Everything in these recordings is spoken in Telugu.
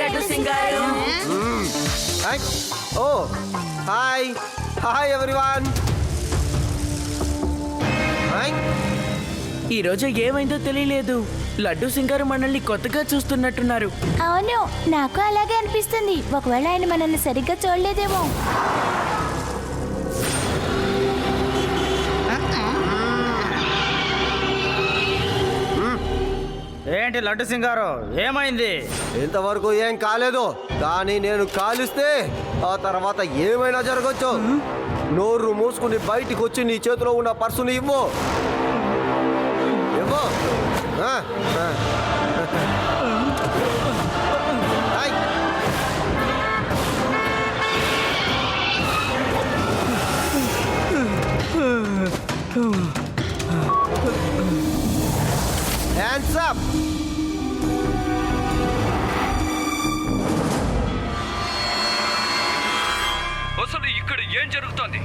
లడ్డు సింగ్ గారు. ఓ హాయ్ హాయ్ ఎవ్రీవన్. ఈ రోజు ఏమైందో తెలియలేదు. లడ్డు సింగ్ గారు మనల్ని కొత్తగా చూస్తున్నట్టున్నారు. అవును, నాకు అలాగే అనిపిస్తుంది. ఒకవేళ ఆయన మనల్ని సరిగ్గా చూడలేదేమో. ఏంటి లడ్డు సింగ్ గారు, ఏమైంది? ఇంతవరకు ఏం కాలేదు, కానీ నేను కాలిస్తే ఆ తర్వాత ఏమైనా జరగచ్చు. నోరు మూసుకుని బయటికి వచ్చి నీ చేతిలో ఉన్న పర్సుని ఇవ్వు. ఇవ్వు. Hands up! అసలు ఇక్కడ ఏం జరుగుతోంది?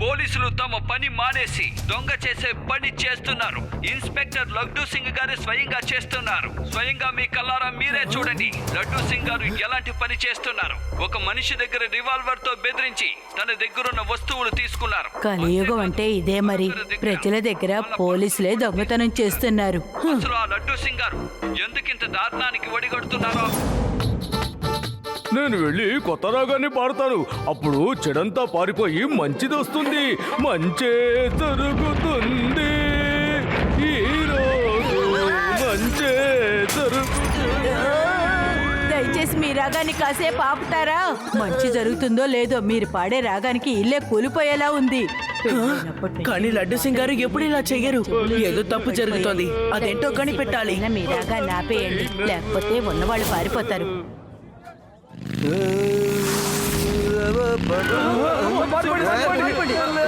పోలీసులు తమ పని మానేసి దొంగ చేసే పని చేస్తున్నారు. ఇన్స్పెక్టర్ లడ్డు సింగ్ గారు స్వయంగా చేస్తున్నారు. స్వయంగా మీ కళ్ళారా మీరే చూడండి లడ్డు సింగ్ గారు ఎలాంటి పని చేస్తున్నారు. ఒక మనిషి దగ్గర రివాల్వర్ తో బెదిరించి తన దగ్గరున్న వస్తువులు తీసుకున్నారు. కలియుగం అంటే ఇదే మరి. ప్రజల దగ్గర పోలీసులే దొంగతనం చేస్తున్నారు. అసలు ఆ లడ్డు సింగ్ గారు ఎందుకింత దారుణానికి ఒడిగడుతున్నారో. నేను వెళ్ళి కొత్త రాగాన్ని పాడతాను. అప్పుడు చెడంతా పారిపోయి మంచిది వస్తుంది, మంచే జరుగుతుంది. ఈరోజు మంచే జరుగుతుంది. దయచేసి మీ రాగాన్ని కాసేపు ఆపుతారా? మంచి జరుగుతుందో లేదో మీరు పాడే రాగానికి ఇల్లే కూలిపోయేలా ఉంది. కానీ లడ్డు సింగ్ గారు ఎప్పుడు ఇలా చెయ్యరు. ఏదో తప్పు జరుగుతోంది, అదేంటో కనిపెట్టాలి. మీ రాగాన్ని ఆపేయండి, లేకపోతే ఉన్నవాళ్ళు పారిపోతారు.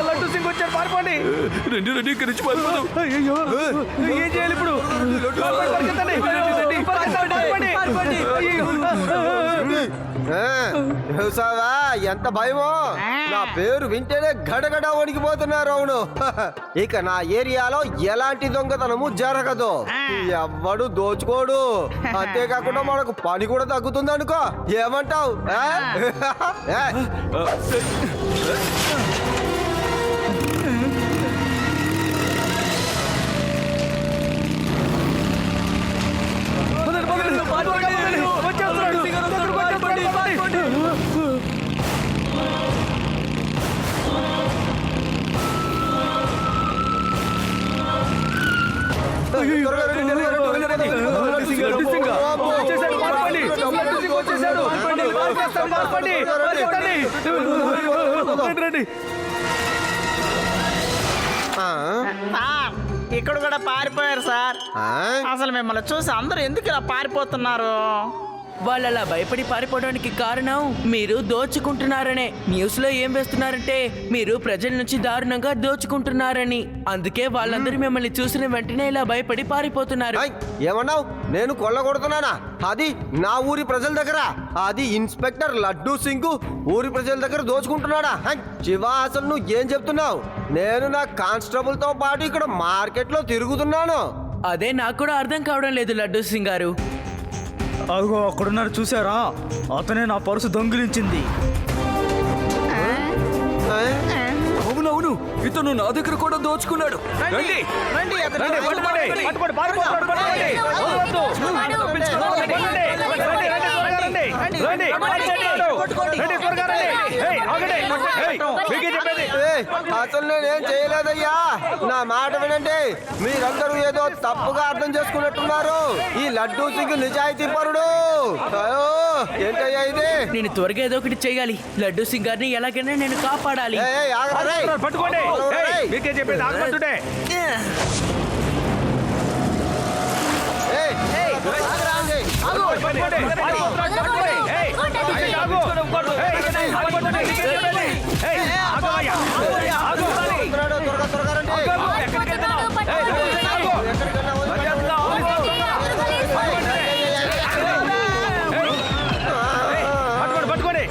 లడ్డు సింగ్ వచ్చారు, పారిపోండి. రెండు రెండు ఇక్కడి నుంచి పారిపోదాం. అయ్యో, ఏం చేయాలి ఇప్పుడు? చూసావా ఎంత భయమో. నా పేరు వింటేనే గడగడ వణికిపోతున్నారు. అవును, ఇక నా ఏరియాలో ఎలాంటి దొంగతనము జరగదు, ఎవ్వడు దోచుకోడు. అంతేకాకుండా మనకు పని కూడా తగ్గుతుంది అనుకో. ఏమంటావు? ఇక్కడ కూడా పారిపోయారు సార్. అసలు మిమ్మల్ని చూసి అందరూ ఎందుకు ఇలా పారిపోతున్నారు? వాళ్ళు అలా భయపడి పారిపోవడానికి కారణం మీరు దోచుకుంటున్నారనే. న్యూస్ లో ఏం వేస్తున్నారంటే మీరు ప్రజల నుంచి దారుణంగా దోచుకుంటున్నారని. అందుకే వాళ్ళందరూ మిమ్మల్ని చూసిన వెంటనే ఇలా భయపడి పారిపోతున్నారు. ఏమన్నావు? నేను కొల్లగొడుతున్నానా? అది నా ఊరి ప్రజల దగ్గర. అది ఇన్స్పెక్టర్ లడ్డు సింగ్ ఊరి ప్రజల దగ్గర దోచుకుంటున్నాడా? శివ, అసలు నువ్వు ఏం చెప్తున్నావు? నేను నా కానిస్టేబుల్ తో పాటు ఇక్కడ మార్కెట్ లో తిరుగుతున్నాను. అదే నాకు కూడా అర్థం కావడం లేదు లడ్డు సింగ్ గారు. అదిగో అక్కడున్నారు, చూసారా? అతనే నా పర్సు దొంగిలించింది. అవునవును, ఇతను నా దగ్గర కూడా దోచుకున్నాడు. రండి రండి, పట్టుకోండి, అసలు నేనేం చేయలేదయ్యా. నా మాట వినండి. మీరందరూ ఏదో తప్పుగా అర్థం చేసుకున్నట్టున్నారు. ఈ లడ్డూ సింగ్ నిజాయితీ పరుడు. ఏంటయ్యా ఇది? నేను త్వరగా ఏదో ఒకటి చేయాలి. లడ్డు సింగ్ గారిని ఎలాగైనా నేను కాపాడాలి. పట్టుకోండి, మీకే చెప్పేది ఆగమంటుండే. పట్టుకోండి.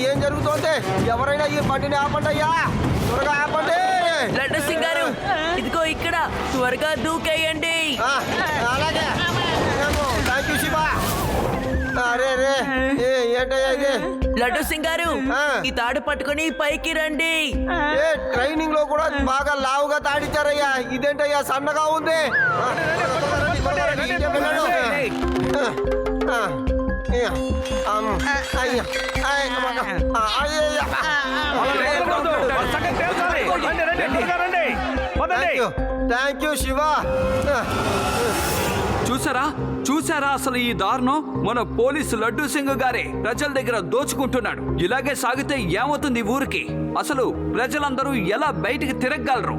ఏం జరుగుతోంది? ఎవరైనా ఈ బండిని ఆపండి అయ్యా, త్వరగా ఆపండి. లడ్డు సింగ్ గారు ఇదిగో ఇక్కడ త్వరగా దూకేయండి. అలాగే థ్యాంక్ యూ శివ. అరే రే ఏంటయ్యా ఇది? లడ్డు సింగ్ గారు ఆ. ఈ తాడు పట్టుకొని పైకి రండి. ట్రైనింగ్ లో కూడా బాగా లావుగా తాడిచ్చారయ్యా, ఇదేంటయ్యా సన్నగా ఉంది? Thank you Shiva. చూసారా అసలు ఈ దారుణం? మన పోలీసు లడ్డూ సింగ్ గారే ప్రజల దగ్గర దోచుకుంటున్నాడు. ఇలాగే సాగితే ఏమవుతుంది ఊరికి? అసలు ప్రజలందరూ ఎలా బయటికి తిరగగలరు?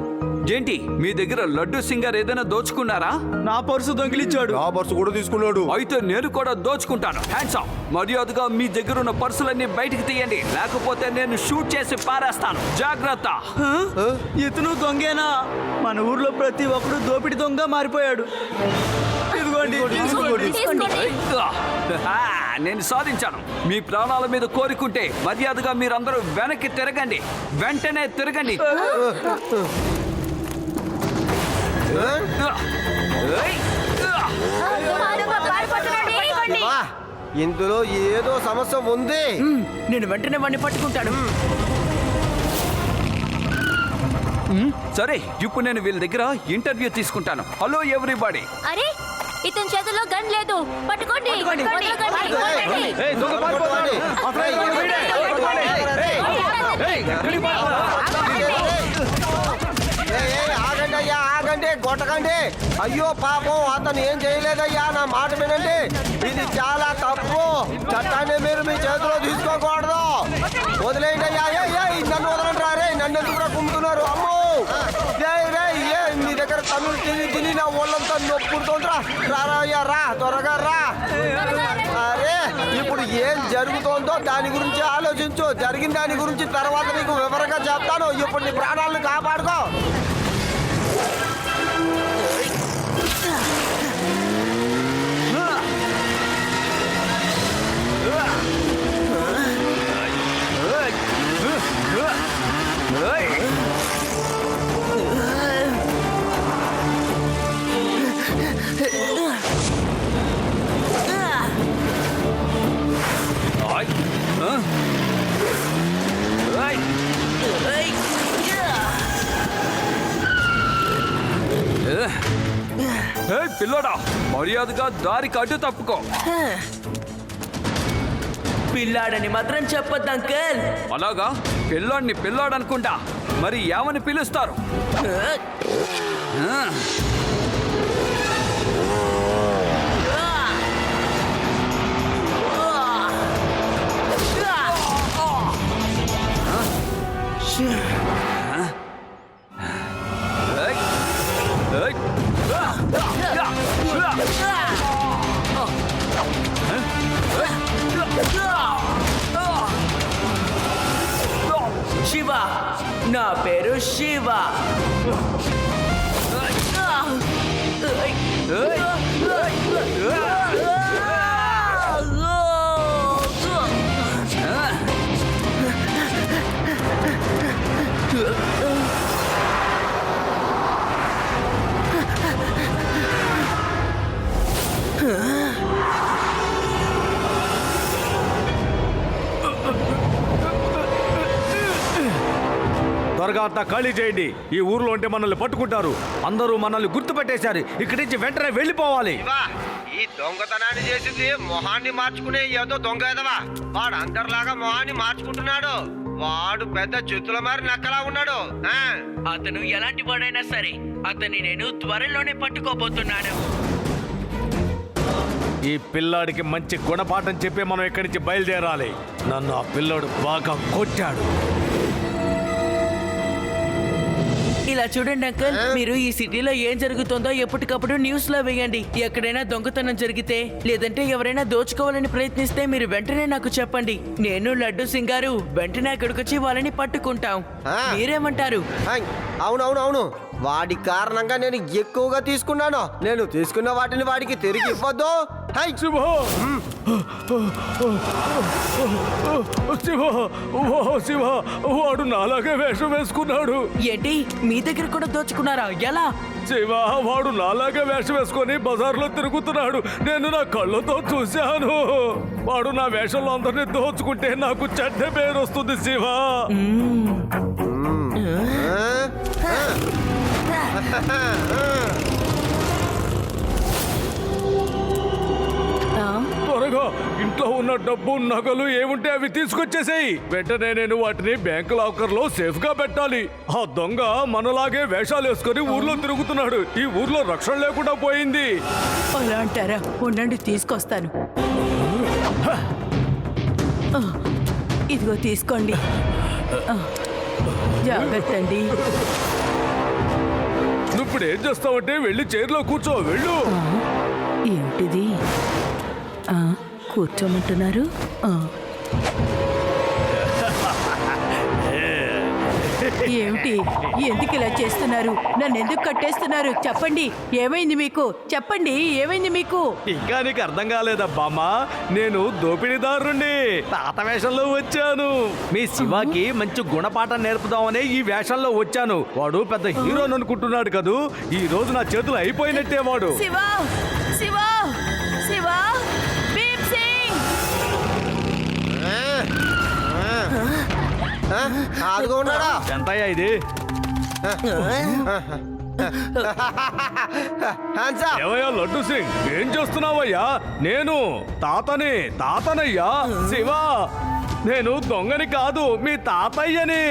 ఏంటి మీ దగ్గర లడ్డూ సింగ్ గారు ఏదైనా దోచుకున్నారా? నా పర్సు దొంగిలించాడు. ఆ పర్సు కూడా తీసుకున్నాడు. అయితే నేను కూడా దోచుకుంటాను. Hands of. మర్యాదగా మీ దగ్గర ఉన్న పర్సులన్నీ బయటికి తీయండి, లేకపోతే నేను షూట్ చేసి పారేస్తాను. జాగ్రత్త. ఇతను దొంగేనా? మన ఊర్లో ప్రతి ఒక్కడు దోపిడి దొంగ మారిపోయాడు. ఇదిగోండి, తీసుకోండి. ఆ, నేను సాధించాను. మీ ప్రాణాల మీద కోరుకుంటే మర్యాదగా మీరందరూ వెనక్కి తిరగండి, వెంటనే తిరగండి. శివ, ఇందులో ఏదో సమస్య ఉంది. నేను వెంటనే వాడిని పట్టుకుంటాను. సరే, ఇప్పుడు నేను వీళ్ళ దగ్గర ఇంటర్వ్యూ తీసుకుంటాను. Hello everybody. అరే ఇతని చేతిలో గన్ లేదు. పట్టుకోండి. ఆగండి అయ్యా, ఆగండి, కొట్టకండి. అయ్యో పాపం, అతను ఏం చేయలేదయ్యా, నా మాట వినండి. ఇది చాలా తప్పు. చట్టాన్ని మీరు మీ చేతిలో తీసుకోకూడదు. వదిలేయండి అయ్యా. నన్ను వదలండి రే. నన్ను ఎందుకు కుమ్ముతున్నారు? అమ్మో మీ దగ్గర తమిళ తిని నా ఒళ్ళంతా నొప్పుడుతోందిరా. రారా అయ్యా, రా త్వరగా రా. అరే ఇప్పుడు ఏం జరుగుతోందో దాని గురించి ఆలోచించు. జరిగిన దాని గురించి తర్వాత నీకు వివరంగా చెప్తాను. ఇప్పుడు నీ ప్రాణాలను కాపాడుకో. పిల్లోడా, మర్యాదగా దారికి అడ్డు తప్పుకో. పిల్లాడని మాత్రం చెప్పొద్దు అంకల్. అలాగా? పిల్లోడిని పిల్లోడనుకుంటా. మరి ఏమని పిలుస్తారు? శివ, నా పేరు శివ. త్వరగా అంతా ఖాళీ చేయండి. ఈ ఊర్లో ఉంటే మనల్ని పట్టుకుంటారు. అందరూ మనల్ని గుర్తుపెట్టేశారు. ఇక్కడి నుంచి వెంటనే వెళ్ళిపోవాలి. ఈ దొంగతనాన్ని చేసింది మొహాన్ని మార్చుకునే ఏదో దొంగ ఎదవా. వాడు అందరిలాగా మొహాన్ని మార్చుకుంటున్నాడు. వాడు పెద్ద చెత్తుల మారి నక్కలా ఉన్నాడు. అతను ఎలాంటి వాడైనా సరే అతన్ని నేను త్వరలోనే పట్టుకోబోతున్నాను. ఈ పిల్లాడికి మంచి గుణపాఠం చెప్పి మనం ఇక్కడి నుంచి బయలుదేరాలి. నన్ను ఆ పిల్లాడు బాగా కొట్టాడు. ఇలా చూడండి అంకల్, మీరు ఈ సిటీలో ఏం జరుగుతుందో ఎప్పటికప్పుడు న్యూస్ లో వేయండి. ఎక్కడైనా దొంగతనం జరిగితే లేదంటే ఎవరైనా దోచుకోవాలని ప్రయత్నిస్తే మీరు వెంటనే నాకు చెప్పండి. నేను లడ్డు సింగ్ గారు వెంటనే అక్కడికి వచ్చి వాళ్ళని పట్టుకుంటాం. మీరేమంటారు? అవునవునవును, వాడి కారణంగా నేను ఎక్కువగా తీసుకున్నాను. నేను తీసుకున్న వాటిని వాడికి తిరిగి ఇవ్వద్దు. హై! శివ శివ ఓ శివ, వాడు నాలాగే వేషం వేసుకున్నాడు. ఏంటి మీ దగ్గర కూడా దోచుకున్నారా? ఎలా? శివ, వాడు నాలాగే వేషం వేసుకొని బజార్లో తిరుగుతున్నాడు. నేను నా కళ్ళతో చూశాను. వాడు నా వేషంలో అందరినీ దోచుకుంటే నాకు చెడ్డ పేరు వస్తుంది శివ. త్వరగా ఇంట్లో ఉన్న డబ్బు, నగలు ఏముంటే అవి తీసుకొచ్చేసేయి. వెంటనే నేను వాటిని బ్యాంక్ లాకర్ లో సేఫ్ గా పెట్టాలి. ఆ దొంగ మనలాగే వేషాలు వేసుకొని ఊర్లో తిరుగుతున్నాడు. ఈ ఊర్లో రక్షణ లేకుండా పోయింది. అలా అంటారా? ఉండండి, తీసుకొస్తాను. ఇదిగో తీసుకోండి. జాగ్రత్త అండి. ఇప్పుడు ఏం చేస్తావంటే వెళ్ళి చైర్లో కూర్చో. వెళ్ళు. ఏమిటిది? కూర్చోమంటున్నారు. ఏమిటి? ఎందుకు ఇలా చేస్తున్నారు? నన్ను ఎందుకు కట్టేస్తున్నారు? చెప్పండి, ఏమైంది మీకు? చెప్పండి, ఏమైంది మీకు? ఇంకా నీకు అర్థం కాలేదబ్బామ్మా, నేను దోపిడీదారుణ్ణి. తాత వేషంలో వచ్చాను. మీ శివాకి మంచి గుణపాఠం నేర్పుదామనే ఈ వేషంలో వచ్చాను. వాడు పెద్ద హీరోని అనుకుంటున్నాడు కదూ. ఈ రోజు నా చేతులు అయిపోయినట్టే వాడు. శివా, శివా, శివా, భీమ్ సింగ్! అదిగో ఉన్నాడా? ఎంతయ్యా ఇది? Hands up. ఏవయ్యా లడ్డు సింగ్, ఏం చేస్తున్నావయ్యా? నేను తాతనయ్యా. శివా, నేను దొంగని కాదు, మీ తాతయ్యని.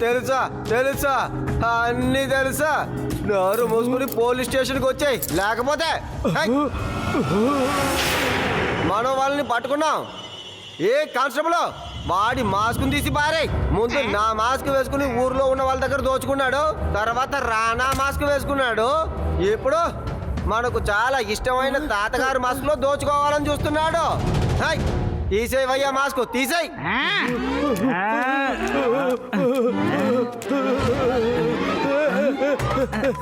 తెలుసా తెలుసా అన్ని తెలుసా. నోరు మూసుకుని పోలీస్ స్టేషన్కి వచ్చాయి, లేకపోతే హై! మనం వాళ్ళని పట్టుకున్నాం. ఏ కానిస్టేబుల్, వాడి మాస్క్ తీసి పారేయ్. ముందు నా మాస్క్ వేసుకుని ఊర్లో ఉన్న వాళ్ళ దగ్గర దోచుకున్నాడు, తర్వాత రానా మాస్క్ వేసుకున్నాడు, ఇప్పుడు మనకు చాలా ఇష్టమైన తాతగారు మాస్క్ లో దోచుకోవాలని చూస్తున్నాడు. హై! తీసేవయ్యా మాస్క్, తీసేయ్.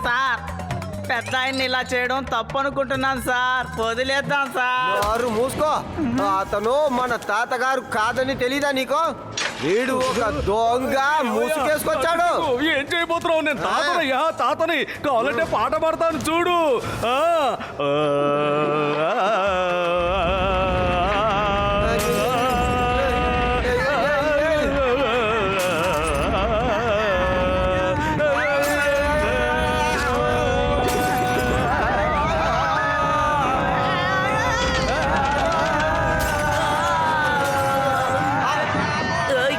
సార్, పెద్ద ఆయన్ని ఇలా చేయడం తప్పు అనుకుంటున్నాను సార్. వదిలేద్దాం సార్. వారు మూసుకో. అతను మన తాతగారు కాదని తెలీదా నీకు? వీడు ఒక దొంగ మూసుకేసుకొచ్చాడు. ఏం చేయబోతున్నావు? నేను తాతని. కావాలంటే పాట పాడతాను చూడు.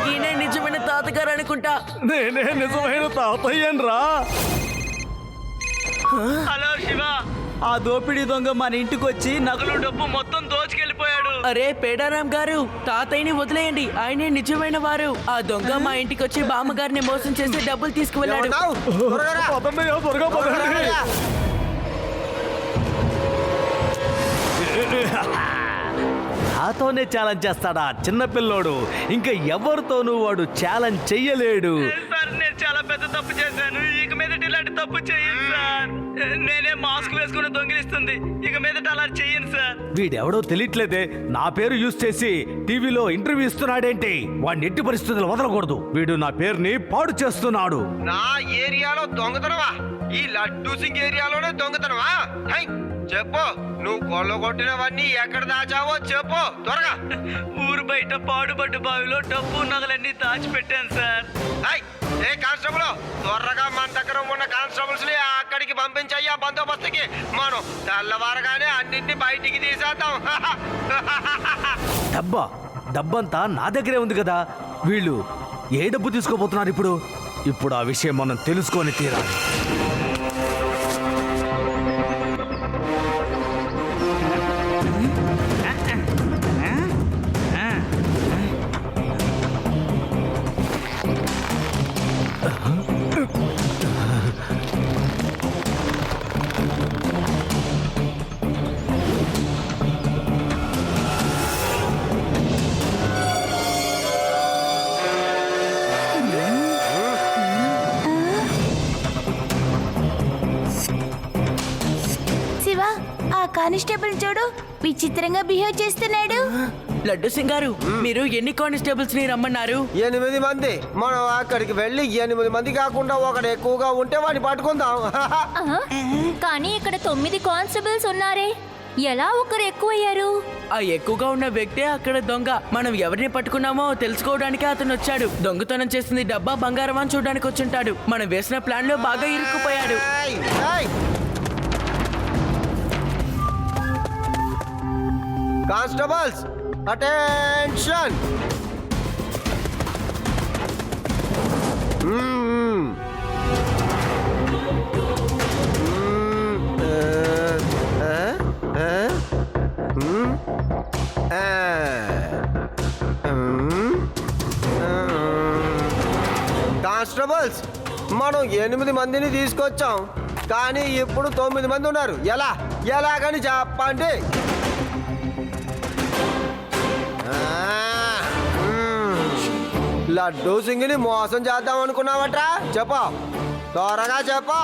ఈయనే నిజమైన తాతగారు అనుకుంటా. నేనే నిజమైన తాతయ్యను రా. హలో శివ, ఆ దోపిడీ దొంగ మన ఇంటికి వచ్చి నగలు, డబ్బు మొత్తం దోచుకెళ్ళిపోయాడు. అరే పేడారాం గారు, తాతయ్యని వదిలేయండి. ఆయనే నిజమైన వారు. ఆ దొంగ మా ఇంటికి వచ్చి బామ్మగారిని మోసం చేసి డబ్బులు తీసుకువెళ్ళాడు. ఏమన్నావ్? త్వరగా రా. పదండయ్యా, త్వరగా పదండి. నాతోనే ఛాలెంజ్ చేస్తాడా చిన్నపిల్లోడు? ఇంకా ఎవరితోనూ వాడు ఛాలెంజ్ చెయ్యలేడు. సార్, నేను చాలా పెద్ద తప్పు చేశాను. ఇక మీదట ఇలాంటి తప్పు చెయ్యను సార్. నేనే మాస్క్ వేసుకుని దొంగిలిస్తుంది. ఇక మీదట అలా చెయ్యను సార్. వీడెవడో తెలియట్లేదే. నా పేరు యూజ్ చేసి టీవీలో ఇంటర్వ్యూ ఇస్తున్నాడేంటి? వాడిని ఎట్టి పరిస్థితులు వదలకూడదు. వీడు నా పేరుని పాడు చేస్తున్నాడు. నా ఏరియాలో దొంగతనమా? ఈ లడ్డూ సింగ్ ఏరియాలోనే దొంగతనమా? హై! చెప్పు, నువ్వు కొల్లగొట్టినవన్నీ ఎక్కడ దాచావో చెప్పు త్వరగా. ఊరు బయట పాడుబడ్డ బావిలో డబ్బు, నగలన్నీ దాచిపెట్టాను సార్. హై! ఏ కానిస్టేబుల్, త్వరగా మన దగ్గర ఉన్న కానిస్టేబుల్స్ ని అక్కడికి పంపించయ్యా బందోబస్తుకి. మనం తెల్లవారగానే అన్నింటినీ బయటికి తీసేద్దాం. డబ్బంతా నా దగ్గరే ఉంది కదా. వీళ్ళు ఏ డబ్బు తీసుకోబోతున్నారు ఇప్పుడు ఆ విషయం మనం తెలుసుకొని తీరాలి. ఆ కానిస్టేబుల్ చూడు విచిత్రంగా బిహేవ్ చేస్తున్నాడు. లడ్డు సింగ్ గారు, మీరు ఎన్ని కానిస్టేబుల్స్ ని రమ్మన్నారు? 8 మంది. మనం అక్కడికి వెళ్ళి 8 మంది కాకుండా ఒకడు ఎక్కువగా ఉంటే వాడిని పట్టుకుందాం. కానీ ఇక్కడ 9 కానిస్టేబుల్స్ ఉన్నారే, ఎలా ఒకరు ఎక్కువయ్యారు? ఆ ఎక్కువగా ఉన్న వ్యక్తే అక్కడ దొంగ. మనం ఎవరిని పట్టుకున్నామో తెలుసుకోవడానికి అతను వచ్చాడు. దొంగతనం చేసింది డబ్బా బంగారం అని చూడడానికి వచ్చుంటాడు. మనం వేసిన ప్లాన్ లో బాగా ఇరుక్కుపోయాడు. ఏయ్, ఏయ్. Constables attention. కానిస్టేబుల్స్, మనం 8 మందిని తీసుకొచ్చాం, కానీ ఇప్పుడు 9 మంది ఉన్నారు. ఎలాగని చెప్పండి. లడ్డూ సింగ్ని మోసం చేద్దాం అనుకున్నావట్రా? చెప్పు, త్వరగా చెప్పు,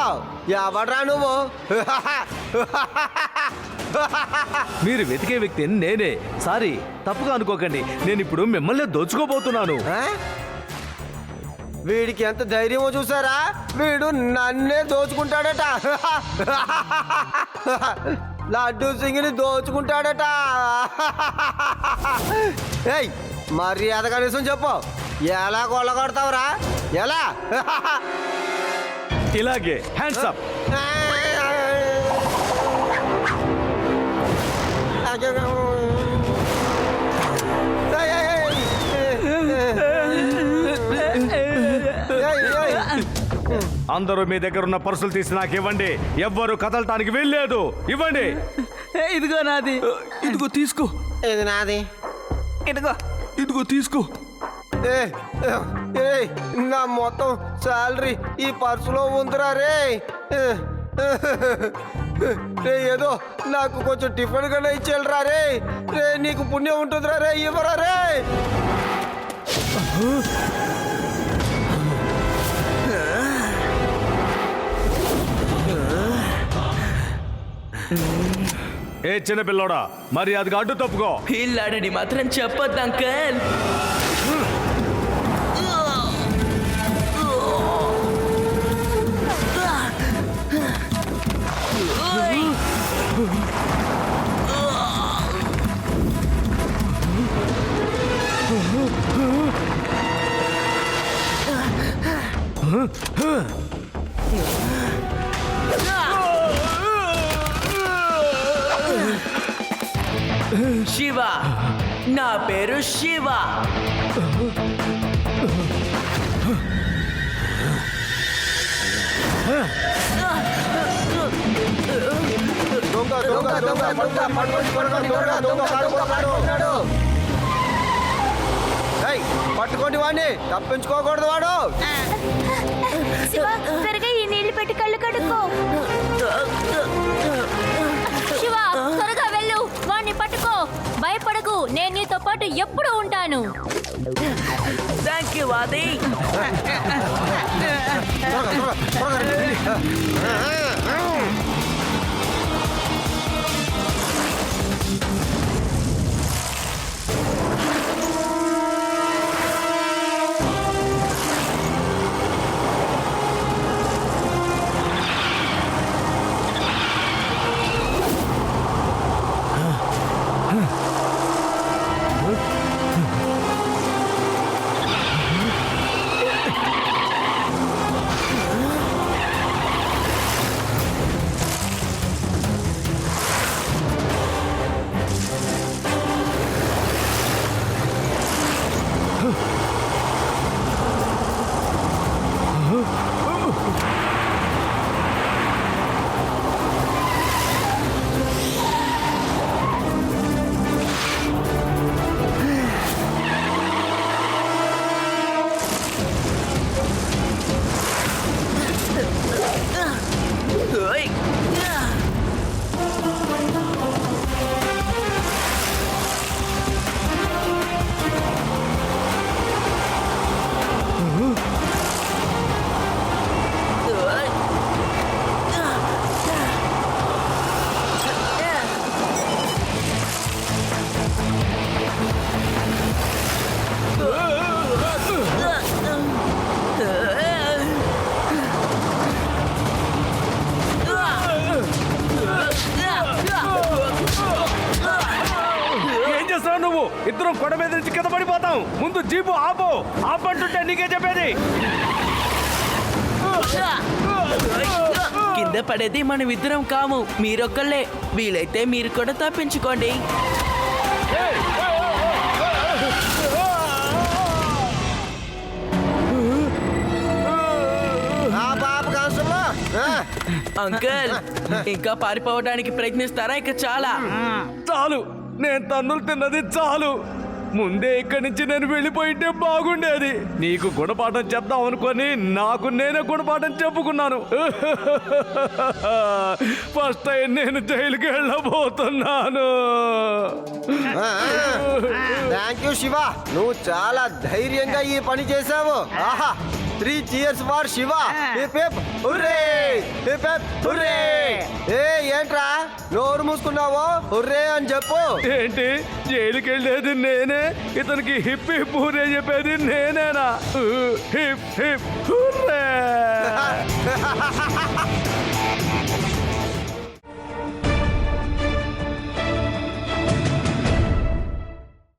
ఎవడ్రా నువ్వు? మీరు వెతికే వ్యక్తి నేనే. సారీ, తప్పుగా అనుకోకండి. నేను ఇప్పుడు మిమ్మల్ని దోచుకోబోతున్నాను. ఆ? వీడికి ఎంత ధైర్యమో చూసారా? వీడు నన్నే దోచుకుంటాడట. లడ్డూ సింగ్ని దోచుకుంటాడట. ఏయ్, మర్యాద కనీసం చెప్పు, ఎలా కొల్లగొడతావురా? ఎలా? ఇలాగే హ్యాండ్స్ అప్. అందరూ మీ దగ్గర ఉన్న పర్సులు తీసి నాకు ఇవ్వండి. ఎవ్వరు కదలటానికి వెళ్ళలేదు. ఇవ్వండి. ఇదిగో నాది. ఇదిగో తీసుకో. ఇది నాది. ఇదిగో తీసుకో. నా మొత్తం శాలరీ ఈ పర్సులో ఉందిరా రే. ఏదో నాకు కొంచెం టిఫిన్ గానే ఇచ్చేళ్ళరా రే. నీకు పుణ్యం ఉంటుందిరా రే, ఇవ్వరా రే. ఏ చిన్న పిల్లోడా, మరి అది అడ్డు తప్పుకో. పిల్లాడని మాత్రం చెప్పొద్దు అంకల్. శివ, నా పేరు శివ. దొంగ దొంగ దొంగ దొంగ పట్టుకోండి. పట్టుకోండి వాడిని, తప్పించుకోకూడదు వాడు. శివ, త్వరగా ఈ నీళ్లు పెట్టి కళ్ళు కడుక్కో. శివ, త్వరగా వెళ్ళు, వాణ్ణి పట్టుకో. భయపడకు, నేను నీతో పాటు ఎప్పుడు ఉంటాను. థ్యాంక్ యూ వాది. ఆగు, ఇద్దరం కొండ మీద నుంచి కింద పడిపోతాం. ముందు జీపు ఆపు, ఆపంటుంటే నీకే చెప్పేది. కింద పడేది మనం ఇద్దరం కాము, మీరొక్కళ్ళే. వీలైతే మీరు కూడా తప్పించుకోండి. ఆ పాప కాన్స్టేబుల్, అంకుల్, ఇంకా పారిపోవడానికి ప్రయత్నిస్తారా? ఇక చాలా. చాలు, నేను తన్నులు తిన్నది చాలు. ముందే ఇక్కడి నుంచి నేను వెళ్ళిపోయింటే బాగుండేది. నీకు గుణపాఠం చెప్దాం అనుకొని నాకు నేనే గుణపాఠం చెప్పుకున్నాను. ఫస్ట్ టైం నేను జైలుకి వెళ్ళబోతున్నాను. థ్యాంక్ యూ శివ, నువ్వు చాలా ధైర్యంగా ఈ పని చేసావు. ఆహా, 3 cheers for Shiva. Hip hip hurray, hip hip hurray. ఏ ఏంట్రా నోరు మూసుకున్నావో? హుర్రే అని చెప్పు. ఏంటి, జైలుకి వెళ్ళేది నేనే, ఇతనికి హిప్ హిప్ హుర్రే చెప్పేది నేనేనా? Hip hip hurray.